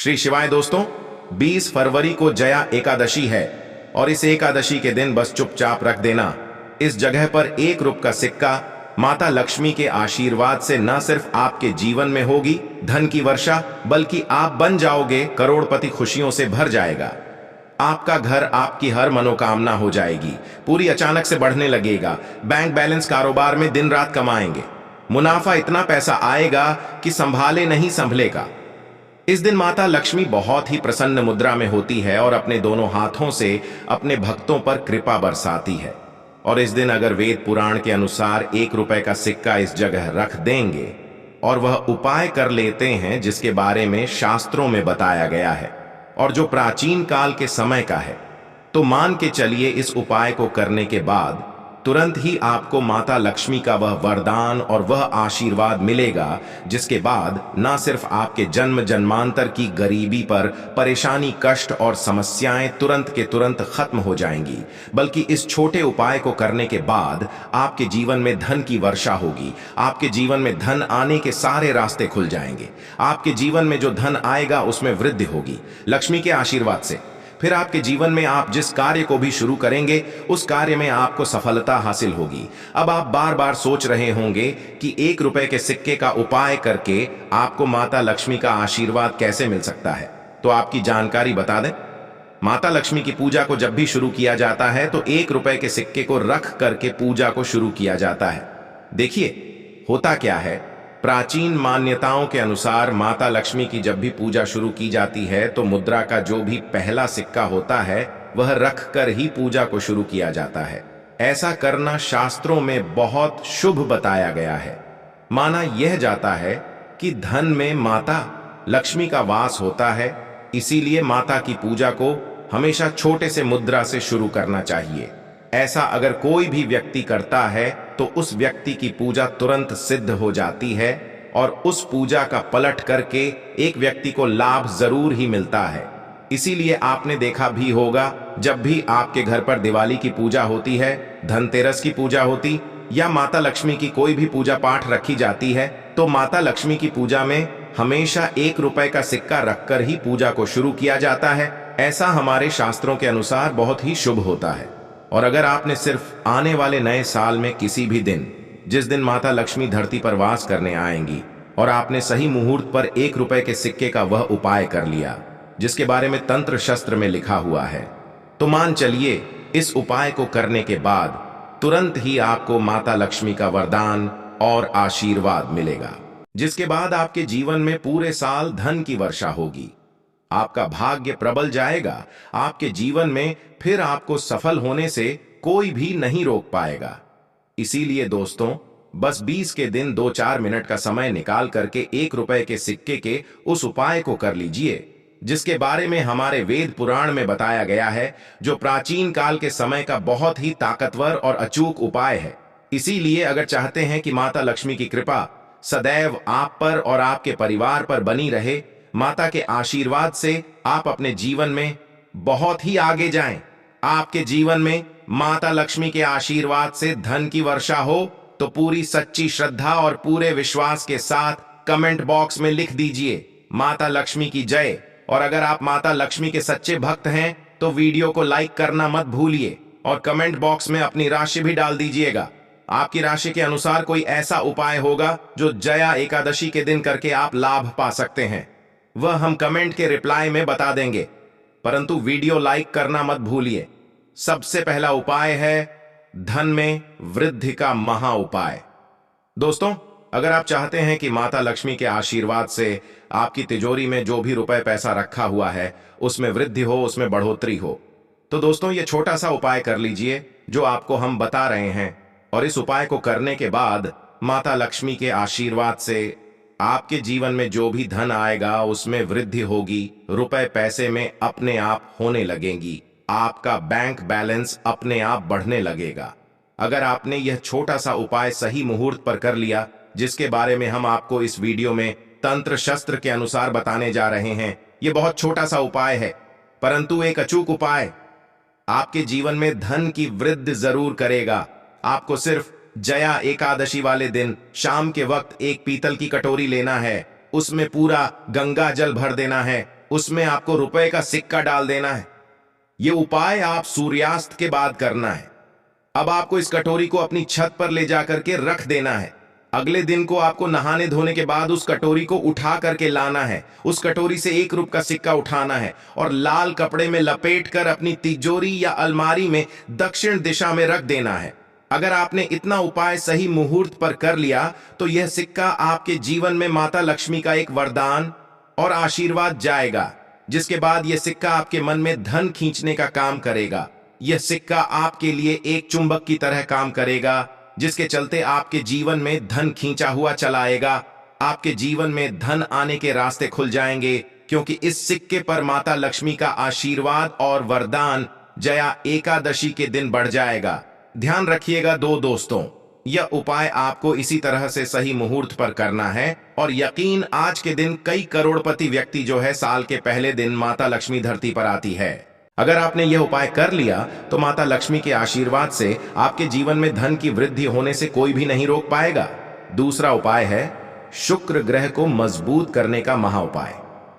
श्री शिवाय दोस्तों, 20 फरवरी को जया एकादशी है और इस एकादशी के दिन बस चुपचाप रख देना इस जगह पर 1 रुपये का सिक्का माता लक्ष्मी के आशीर्वाद से न सिर्फ आपके जीवन में होगी धन की वर्षा, बल्कि आप बन जाओगे करोड़पति। खुशियों से भर जाएगा आपका घर, आपकी हर मनोकामना हो जाएगी पूरी, अचानक से बढ़ने लगेगा बैंक बैलेंस, कारोबार में दिन रात कमाएंगे, मुनाफा इतना पैसा आएगा कि संभाले नहीं संभलेगा। इस दिन माता लक्ष्मी बहुत ही प्रसन्न मुद्रा में होती है और अपने दोनों हाथों से अपने भक्तों पर कृपा बरसाती है। और इस दिन अगर वेद पुराण के अनुसार 1 रुपए का सिक्का इस जगह रख देंगे और वह उपाय कर लेते हैं जिसके बारे में शास्त्रों में बताया गया है और जो प्राचीन काल के समय का है, तो मान के चलिए इस उपाय को करने के बाद तुरंत ही आपको माता लक्ष्मी का वह वरदान और वह आशीर्वाद मिलेगा जिसके बाद न सिर्फ आपके जन्म जन्मांतर की गरीबी पर परेशानी, कष्ट और समस्याएं तुरंत के तुरंत खत्म हो जाएंगी, बल्कि इस छोटे उपाय को करने के बाद आपके जीवन में धन की वर्षा होगी। आपके जीवन में धन आने के सारे रास्ते खुल जाएंगे। आपके जीवन में जो धन आएगा उसमें वृद्धि होगी लक्ष्मी के आशीर्वाद से। फिर आपके जीवन में आप जिस कार्य को भी शुरू करेंगे उस कार्य में आपको सफलता हासिल होगी। अब आप बार बार सोच रहे होंगे कि 1 रुपए के सिक्के का उपाय करके आपको माता लक्ष्मी का आशीर्वाद कैसे मिल सकता है, तो आपकी जानकारी बता दें। माता लक्ष्मी की पूजा को जब भी शुरू किया जाता है तो 1 रुपए के सिक्के को रख करके पूजा को शुरू किया जाता है। देखिए होता क्या है, प्राचीन मान्यताओं के अनुसार माता लक्ष्मी की जब भी पूजा शुरू की जाती है तो मुद्रा का जो भी पहला सिक्का होता है वह रख कर ही पूजा को शुरू किया जाता है। ऐसा करना शास्त्रों में बहुत शुभ बताया गया है। माना यह जाता है कि धन में माता लक्ष्मी का वास होता है, इसीलिए माता की पूजा को हमेशा छोटे से मुद्रा से शुरू करना चाहिए। ऐसा अगर कोई भी व्यक्ति करता है तो उस व्यक्ति की पूजा तुरंत सिद्ध हो जाती है और उस पूजा का पलट करके एक व्यक्ति को लाभ जरूर ही मिलता है। इसीलिए आपने देखा भी होगा, जब भी आपके घर पर दिवाली की पूजा होती है, धनतेरस की पूजा होती या माता लक्ष्मी की कोई भी पूजा पाठ रखी जाती है, तो माता लक्ष्मी की पूजा में हमेशा 1 रुपए का सिक्का रखकर ही पूजा को शुरू किया जाता है। ऐसा हमारे शास्त्रों के अनुसार बहुत ही शुभ होता है। और अगर आपने सिर्फ आने वाले नए साल में किसी भी दिन, जिस दिन माता लक्ष्मी धरती पर वास करने आएंगी, और आपने सही मुहूर्त पर 1 रुपए के सिक्के का वह उपाय कर लिया जिसके बारे में तंत्र शस्त्र में लिखा हुआ है, तो मान चलिए इस उपाय को करने के बाद तुरंत ही आपको माता लक्ष्मी का वरदान और आशीर्वाद मिलेगा, जिसके बाद आपके जीवन में पूरे साल धन की वर्षा होगी। आपका भाग्य प्रबल जाएगा। आपके जीवन में फिर आपको सफल होने से कोई भी नहीं रोक पाएगा। इसीलिए दोस्तों, बस 20 के दिन 2-4 मिनट का समय निकाल करके 1 रुपए के सिक्के के उस उपाय को कर लीजिए जिसके बारे में हमारे वेद पुराण में बताया गया है, जो प्राचीन काल के समय का बहुत ही ताकतवर और अचूक उपाय है। इसीलिए अगर चाहते हैं कि माता लक्ष्मी की कृपा सदैव आप पर और आपके परिवार पर बनी रहे, माता के आशीर्वाद से आप अपने जीवन में बहुत ही आगे जाएं, आपके जीवन में माता लक्ष्मी के आशीर्वाद से धन की वर्षा हो, तो पूरी सच्ची श्रद्धा और पूरे विश्वास के साथ कमेंट बॉक्स में लिख दीजिए माता लक्ष्मी की जय। और अगर आप माता लक्ष्मी के सच्चे भक्त हैं तो वीडियो को लाइक करना मत भूलिए और कमेंट बॉक्स में अपनी राशि भी डाल दीजिएगा। आपकी राशि के अनुसार कोई ऐसा उपाय होगा जो जया एकादशी के दिन करके आप लाभ पा सकते हैं, वह हम कमेंट के रिप्लाई में बता देंगे। परंतु वीडियो लाइक करना मत भूलिए। सबसे पहला उपाय है धन में वृद्धि का महा उपाय। दोस्तों, अगर आप चाहते हैं कि माता लक्ष्मी के आशीर्वाद से आपकी तिजोरी में जो भी रुपए पैसा रखा हुआ है उसमें वृद्धि हो, उसमें बढ़ोतरी हो, तो दोस्तों ये छोटा सा उपाय कर लीजिए जो आपको हम बता रहे हैं। और इस उपाय को करने के बाद माता लक्ष्मी के आशीर्वाद से आपके जीवन में जो भी धन आएगा उसमें वृद्धि होगी, रुपए पैसे में अपने आप होने लगेंगी, आपका बैंक बैलेंस अपने आप बढ़ने लगेगा। अगर आपने यह छोटा सा उपाय सही मुहूर्त पर कर लिया, जिसके बारे में हम आपको इस वीडियो में तंत्र शस्त्र के अनुसार बताने जा रहे हैं, यह बहुत छोटा सा उपाय है परंतु एक अचूक उपाय आपके जीवन में धन की वृद्धि जरूर करेगा। आपको सिर्फ जया एकादशी वाले दिन शाम के वक्त एक पीतल की कटोरी लेना है, उसमें पूरा गंगा जल भर देना है उसमें आपको रुपए का सिक्का डाल देना है। यह उपाय आप सूर्यास्त के बाद करना है। अब आपको इस कटोरी को अपनी छत पर ले जाकर के रख देना है। अगले दिन को आपको नहाने धोने के बाद उस कटोरी को उठा करके लाना है। उस कटोरी से 1 रुपए का सिक्का उठाना है और लाल कपड़े में लपेट कर अपनी तिजोरी या अलमारी में दक्षिण दिशा में रख देना है। अगर आपने इतना उपाय सही मुहूर्त पर कर लिया तो यह सिक्का आपके जीवन में माता लक्ष्मी का एक वरदान और आशीर्वाद जाएगा, जिसके बाद यह सिक्का आपके मन में धन खींचने का काम करेगा। यह सिक्का आपके लिए एक चुंबक की तरह काम करेगा, जिसके चलते आपके जीवन में धन खींचा हुआ चला आएगा। आपके जीवन में धन आने के रास्ते खुल जाएंगे, क्योंकि इस सिक्के पर माता लक्ष्मी का आशीर्वाद और वरदान जया एकादशी के दिन बढ़ जाएगा। ध्यान रखिएगा दोस्तों, यह उपाय आपको इसी तरह से सही मुहूर्त पर करना है और यकीन आज के दिन कई करोड़पति व्यक्ति जो है साल के पहले दिन माता लक्ष्मी धरती पर आती है। अगर आपने यह उपाय कर लिया तो माता लक्ष्मी के आशीर्वाद से आपके जीवन में धन की वृद्धि होने से कोई भी नहीं रोक पाएगा। दूसरा उपाय है शुक्र ग्रह को मजबूत करने का महा उपाय।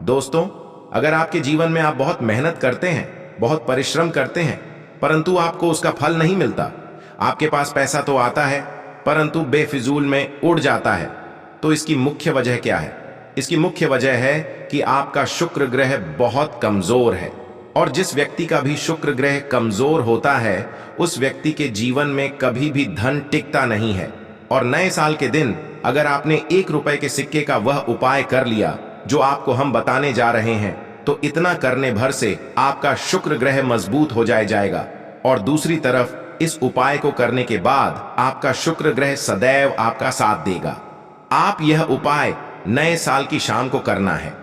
दोस्तों, अगर आपके जीवन में आप बहुत मेहनत करते हैं, बहुत परिश्रम करते हैं, परंतु आपको उसका फल नहीं मिलता, आपके पास पैसा तो आता है परंतु बेफिजूल में उड़ जाता है, तो इसकी मुख्य वजह क्या है? इसकी मुख्य वजह है कि आपका शुक्र ग्रह बहुत कमजोर है। और जिस व्यक्ति का भी शुक्र ग्रह कमजोर होता है उस व्यक्ति के जीवन में कभी भी धन टिकता नहीं है। और नए साल के दिन अगर आपने 1 रुपए के सिक्के का वह उपाय कर लिया जो आपको हम बताने जा रहे हैं, तो इतना करने भर से आपका शुक्र ग्रह मजबूत हो जाएगा। और दूसरी तरफ इस उपाय को करने के बाद आपका शुक्र ग्रह सदैव आपका साथ देगा। आप यह उपाय नए साल की शाम को करना है।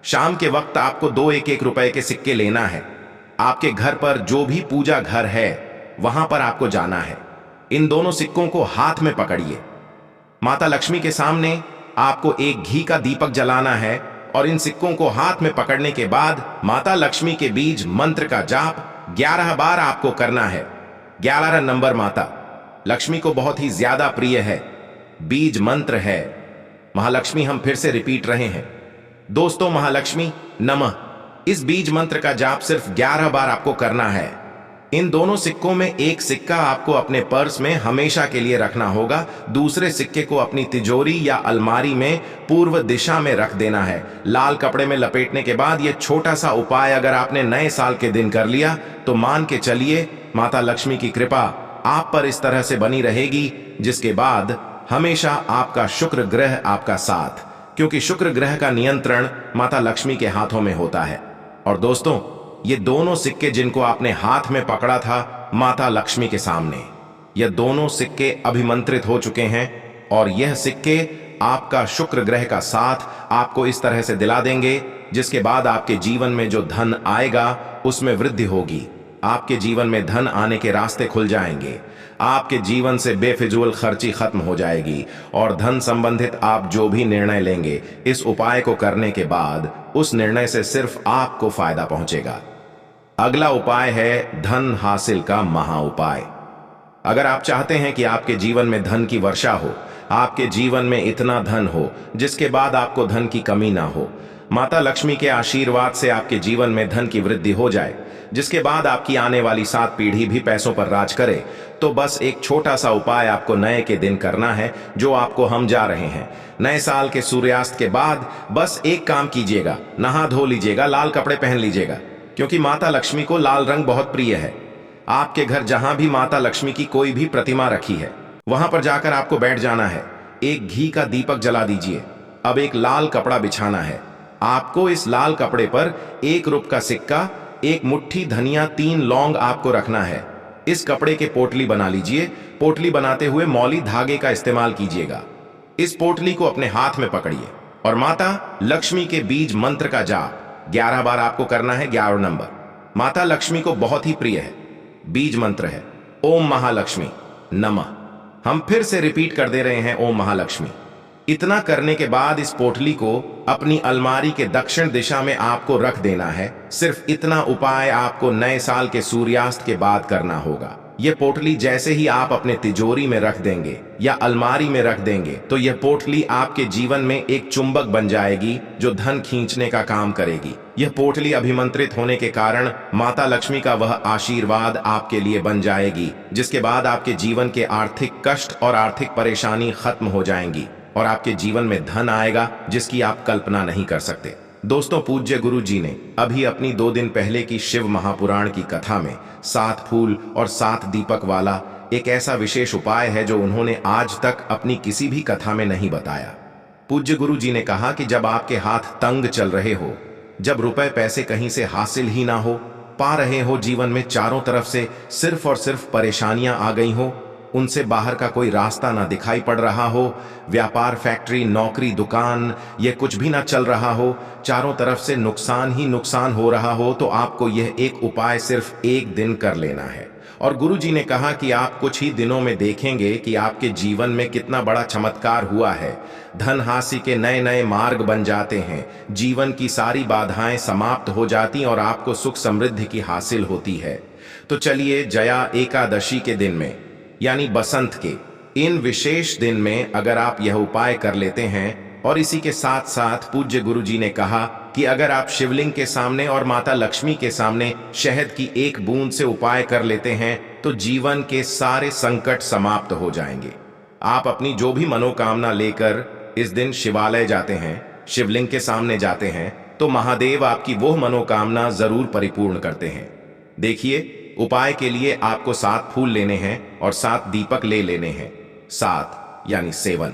शाम के वक्त आपको 2 1 रुपए के सिक्के लेना है। आपके घर पर जो भी पूजा घर है वहां पर आपको जाना है। इन दोनों सिक्कों को हाथ में पकड़िए। माता लक्ष्मी के सामने आपको एक घी का दीपक जलाना है और इन सिक्कों को हाथ में पकड़ने के बाद माता लक्ष्मी के बीज मंत्र का जाप 11 बार आपको करना है। 11 नंबर माता लक्ष्मी को बहुत ही ज्यादा प्रिय है, बीज मंत्र है। महालक्ष्मी हम फिर से रिपीट रहे हैं दोस्तों, महालक्ष्मी नमः। इस बीज मंत्र का जाप सिर्फ 11 बार आपको करना है। इन दोनों सिक्कों में एक सिक्का आपको अपने पर्स में हमेशा के लिए रखना होगा, दूसरे सिक्के को अपनी तिजोरी या अलमारी में पूर्व दिशा में रख देना है। लाल कपड़े में लपेटने के बाद यह छोटा सा उपाय अगर आपने नए साल के दिन कर लिया तो मान के चलिए माता लक्ष्मी की कृपा आप पर इस तरह से बनी रहेगी, जिसके बाद हमेशा आपका शुक्र ग्रह आपका साथ, क्योंकि शुक्र ग्रह का नियंत्रण माता लक्ष्मी के हाथों में होता है। और दोस्तों, ये दोनों सिक्के जिनको आपने हाथ में पकड़ा था माता लक्ष्मी के सामने, ये दोनों सिक्के अभिमंत्रित हो चुके हैं और यह सिक्के आपका शुक्र ग्रह का साथ आपको इस तरह से दिला देंगे, जिसके बाद आपके जीवन में जो धन आएगा उसमें वृद्धि होगी। आपके जीवन में धन आने के रास्ते खुल जाएंगे। आपके जीवन से बेफिजूल खर्ची खत्म हो जाएगी और धन संबंधित आप जो भी निर्णय लेंगे इस उपाय को करने के बाद उस निर्णय से सिर्फ आपको फायदा पहुंचेगा। अगला उपाय है धन हासिल का महा उपाय। अगर आप चाहते हैं कि आपके जीवन में धन की वर्षा हो, आपके जीवन में इतना धन हो जिसके बाद आपको धन की कमी ना हो, माता लक्ष्मी के आशीर्वाद से आपके जीवन में धन की वृद्धि हो जाए, जिसके बाद आपकी आने वाली 7 पीढ़ी भी पैसों पर राज करे, तो बस एक छोटा सा उपाय आपको नए के दिन करना है, जो आपको हम जा रहे हैं। नए साल के सूर्यास्त के बाद बस एक काम कीजिएगा, नहा धो लीजिएगा, लाल कपड़े पहन लीजिएगा, क्योंकि माता लक्ष्मी को लाल रंग बहुत प्रिय है। आपके घर जहां भी माता लक्ष्मी की कोई भी प्रतिमा रखी है वहां पर जाकर आपको बैठ जाना है। एक घी का दीपक जला दीजिए। अब एक लाल कपड़ा बिछाना है। आपको इस लाल कपड़े पर 1 रुपए का सिक्का, 1 मुट्ठी धनिया, 3 लौंग आपको रखना है। इस कपड़े के पोटली बना लीजिए। पोटली बनाते हुए मौली धागे का इस्तेमाल कीजिएगा। इस पोटली को अपने हाथ में पकड़िए और माता लक्ष्मी के बीज मंत्र का जाप 11 बार आपको करना है। 11 नंबर माता लक्ष्मी को बहुत ही प्रिय है, बीज मंत्र है ओम महालक्ष्मी नमः। हम फिर से रिपीट कर दे रहे हैं ओम महालक्ष्मी। इतना करने के बाद इस पोटली को अपनी अलमारी के दक्षिण दिशा में आपको रख देना है। सिर्फ इतना उपाय आपको नए साल के सूर्यास्त के बाद करना होगा। यह पोटली जैसे ही आप अपने तिजोरी में रख देंगे या अलमारी में रख देंगे तो यह पोटली आपके जीवन में एक चुंबक बन जाएगी जो धन खींचने का काम करेगी। यह पोटली अभिमंत्रित होने के कारण माता लक्ष्मी का वह आशीर्वाद आपके लिए बन जाएगी, जिसके बाद आपके जीवन के आर्थिक कष्ट और आर्थिक परेशानी खत्म हो जाएंगी और आपके जीवन में धन आएगा जिसकी आप कल्पना नहीं कर सकते। दोस्तों, पूज्य गुरु जी ने अभी अपनी 2 दिन पहले की शिव महापुराण की कथा में 7 फूल और 7 दीपक वाला एक ऐसा विशेष उपाय है जो उन्होंने आज तक अपनी किसी भी कथा में नहीं बताया। पूज्य गुरु जी ने कहा कि जब आपके हाथ तंग चल रहे हो, जब रुपए पैसे कहीं से हासिल ही ना हो पा रहे हो, जीवन में चारों तरफ से सिर्फ और सिर्फ परेशानियां आ गई हो, उनसे बाहर का कोई रास्ता ना दिखाई पड़ रहा हो, व्यापार, फैक्ट्री, नौकरी, दुकान ये कुछ भी ना चल रहा हो, चारों तरफ से नुकसान ही नुकसान हो रहा हो, तो आपको यह एक उपाय सिर्फ 1 दिन कर लेना है। और गुरु जी ने कहा कि आप कुछ ही दिनों में देखेंगे कि आपके जीवन में कितना बड़ा चमत्कार हुआ है। धन हासिल के नए नए मार्ग बन जाते हैं, जीवन की सारी बाधाएं समाप्त हो जाती और आपको सुख समृद्धि की हासिल होती है। तो चलिए, जया एकादशी के दिन में यानी बसंत के इन विशेष दिन में अगर आप यह उपाय कर लेते हैं, और इसी के साथ साथ पूज्य गुरु जी ने कहा कि अगर आप शिवलिंग के सामने और माता लक्ष्मी के सामने शहद की 1 बूंद से उपाय कर लेते हैं तो जीवन के सारे संकट समाप्त हो जाएंगे। आप अपनी जो भी मनोकामना लेकर इस दिन शिवालय जाते हैं, शिवलिंग के सामने जाते हैं, तो महादेव आपकी वो मनोकामना जरूर परिपूर्ण करते हैं। देखिए, उपाय के लिए आपको 7 फूल लेने हैं और 7 दीपक ले लेने हैं। 7 यानी 7।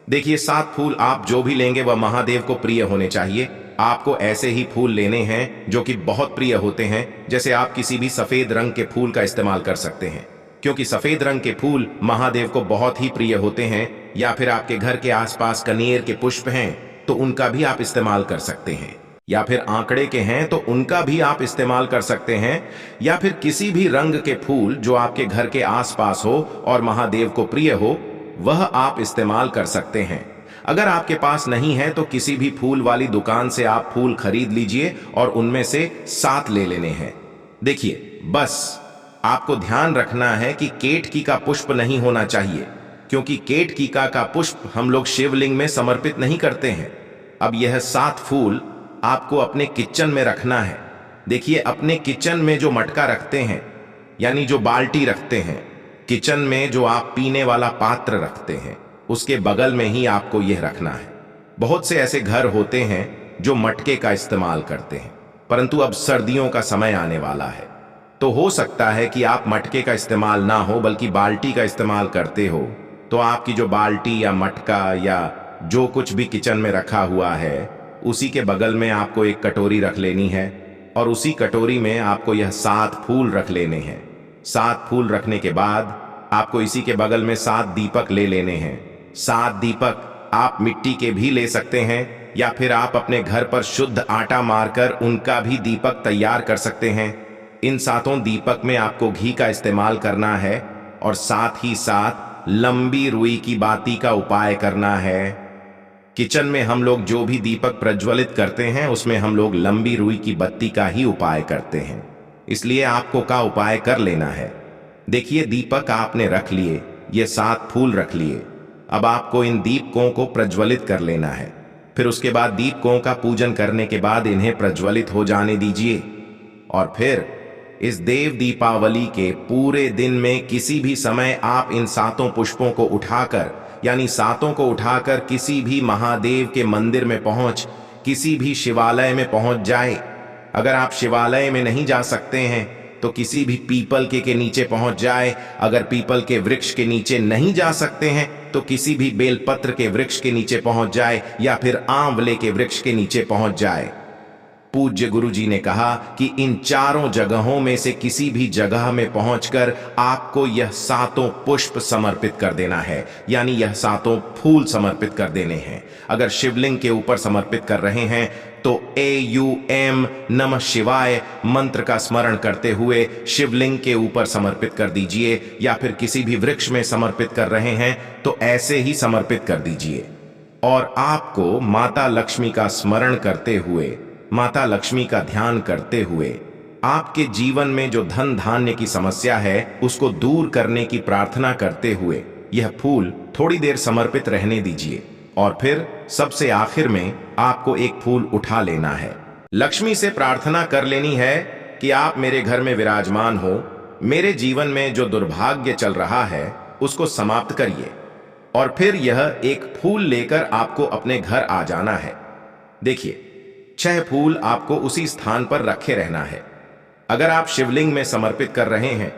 देखिए, 7 फूल आप जो भी लेंगे वह महादेव को प्रिय होने चाहिए। आपको ऐसे ही फूल लेने हैं जो कि बहुत प्रिय होते हैं। जैसे आप किसी भी सफेद रंग के फूल का इस्तेमाल कर सकते हैं, क्योंकि सफेद रंग के फूल महादेव को बहुत ही प्रिय होते हैं। या फिर आपके घर के आसपास कनेर के पुष्प हैं तो उनका भी आप इस्तेमाल कर सकते हैं, या फिर आंकड़े के हैं तो उनका भी आप इस्तेमाल कर सकते हैं, या फिर किसी भी रंग के फूल जो आपके घर के आसपास हो और महादेव को प्रिय हो वह आप इस्तेमाल कर सकते हैं। अगर आपके पास नहीं है तो किसी भी फूल वाली दुकान से आप फूल खरीद लीजिए और उनमें से 7 ले लेने हैं। देखिए, बस आपको ध्यान रखना है कि केतकी का पुष्प नहीं होना चाहिए, क्योंकि केतकी का पुष्प हम लोग शिवलिंग में समर्पित नहीं करते हैं। अब यह 7 फूल आपको अपने किचन में रखना है। देखिए, अपने किचन में जो मटका रखते हैं यानी जो बाल्टी रखते हैं, किचन में जो आप पीने वाला पात्र रखते हैं, उसके बगल में ही आपको यह रखना है। बहुत से ऐसे घर होते हैं जो मटके का इस्तेमाल करते हैं, परंतु अब सर्दियों का समय आने वाला है, तो हो सकता है कि आप मटके का इस्तेमाल ना हो बल्कि बाल्टी का इस्तेमाल करते हो। तो आपकी जो बाल्टी या मटका या जो कुछ भी किचन में रखा हुआ है उसी के बगल में आपको एक कटोरी रख लेनी है और उसी कटोरी में आपको यह 7 फूल रख लेने हैं। 7 फूल रखने के बाद आपको इसी के बगल में 7 दीपक ले लेने हैं। 7 दीपक आप मिट्टी के भी ले सकते हैं, या फिर आप अपने घर पर शुद्ध आटा मारकर उनका भी दीपक तैयार कर सकते हैं। इन 7 दीपक में आपको घी का इस्तेमाल करना है और साथ ही साथ लंबी रुई की बाती का उपाय करना है। किचन में हम लोग जो भी दीपक प्रज्वलित करते हैं उसमें हम लोग लंबी रुई की बत्ती का ही उपाय करते हैं, इसलिए आपको का उपाय कर लेना है। देखिए, दीपक आपने रख लिए, ये 7 फूल रख लिए। अब आपको इन दीपकों को प्रज्वलित कर लेना है। फिर उसके बाद दीपकों का पूजन करने के बाद इन्हें प्रज्वलित हो जाने दीजिए, और फिर इस देव दीपावली के पूरे दिन में किसी भी समय आप इन 7 पुष्पों को उठाकर यानी 7 को उठाकर किसी भी महादेव के मंदिर में पहुंच, किसी भी शिवालय में पहुंच जाए। अगर आप शिवालय में नहीं जा सकते हैं तो किसी भी पीपल के नीचे पहुंच जाए। अगर पीपल के वृक्ष के नीचे नहीं जा सकते हैं तो किसी भी बेलपत्र के वृक्ष के नीचे पहुंच जाए, या फिर आंवले के वृक्ष के नीचे पहुंच जाए। पूज्य गुरु जी ने कहा कि इन 4 जगहों में से किसी भी जगह में पहुंचकर आपको यह 7 पुष्प समर्पित कर देना है, यानी यह 7 फूल समर्पित कर देने हैं। अगर शिवलिंग के ऊपर समर्पित कर रहे हैं तो AUM नमः शिवाय मंत्र का स्मरण करते हुए शिवलिंग के ऊपर समर्पित कर दीजिए, या फिर किसी भी वृक्ष में समर्पित कर रहे हैं तो ऐसे ही समर्पित कर दीजिए। और आपको माता लक्ष्मी का स्मरण करते हुए, माता लक्ष्मी का ध्यान करते हुए आपके जीवन में जो धन धान्य की समस्या है उसको दूर करने की प्रार्थना करते हुए यह फूल थोड़ी देर समर्पित रहने दीजिए और फिर सबसे आखिर में आपको एक फूल उठा लेना है। लक्ष्मी से प्रार्थना कर लेनी है कि आप मेरे घर में विराजमान हो, मेरे जीवन में जो दुर्भाग्य चल रहा है उसको समाप्त करिए। और फिर यह एक फूल लेकर आपको अपने घर आ जाना है। देखिए, 6 फूल आपको उसी स्थान पर रखे रहना है। अगर आप शिवलिंग में समर्पित कर रहे हैं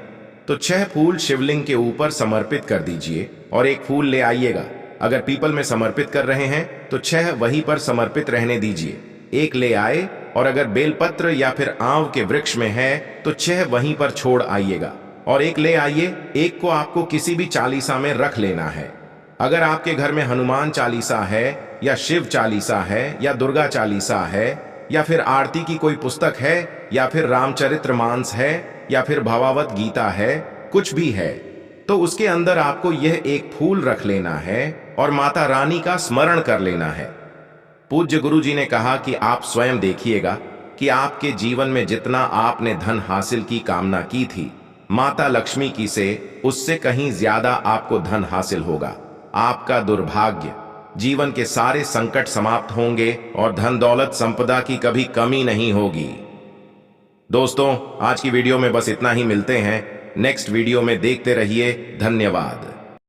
तो 6 फूल शिवलिंग के ऊपर समर्पित कर दीजिए और एक फूल ले आइएगा। अगर पीपल में समर्पित कर रहे हैं तो 6 वहीं पर समर्पित रहने दीजिए, एक ले आए। और अगर बेलपत्र या फिर आंव के वृक्ष में है तो 6 वहीं पर छोड़ आइएगा और एक ले आइए। एक को आपको किसी भी चालीसा में रख लेना है। अगर आपके घर में हनुमान चालीसा है या शिव चालीसा है या दुर्गा चालीसा है या फिर आरती की कोई पुस्तक है या फिर रामचरितमानस है या फिर भावावत गीता है, कुछ भी है, तो उसके अंदर आपको यह एक फूल रख लेना है और माता रानी का स्मरण कर लेना है। पूज्य गुरु जी ने कहा कि आप स्वयं देखिएगा कि आपके जीवन में जितना आपने धन हासिल की कामना की थी, माता लक्ष्मी की से उससे कहीं ज्यादा आपको धन हासिल होगा। आपका दुर्भाग्य, जीवन के सारे संकट समाप्त होंगे और धन दौलत संपदा की कभी कमी नहीं होगी। दोस्तों, आज की वीडियो में बस इतना ही। मिलते हैं नेक्स्ट वीडियो में। देखते रहिए। धन्यवाद।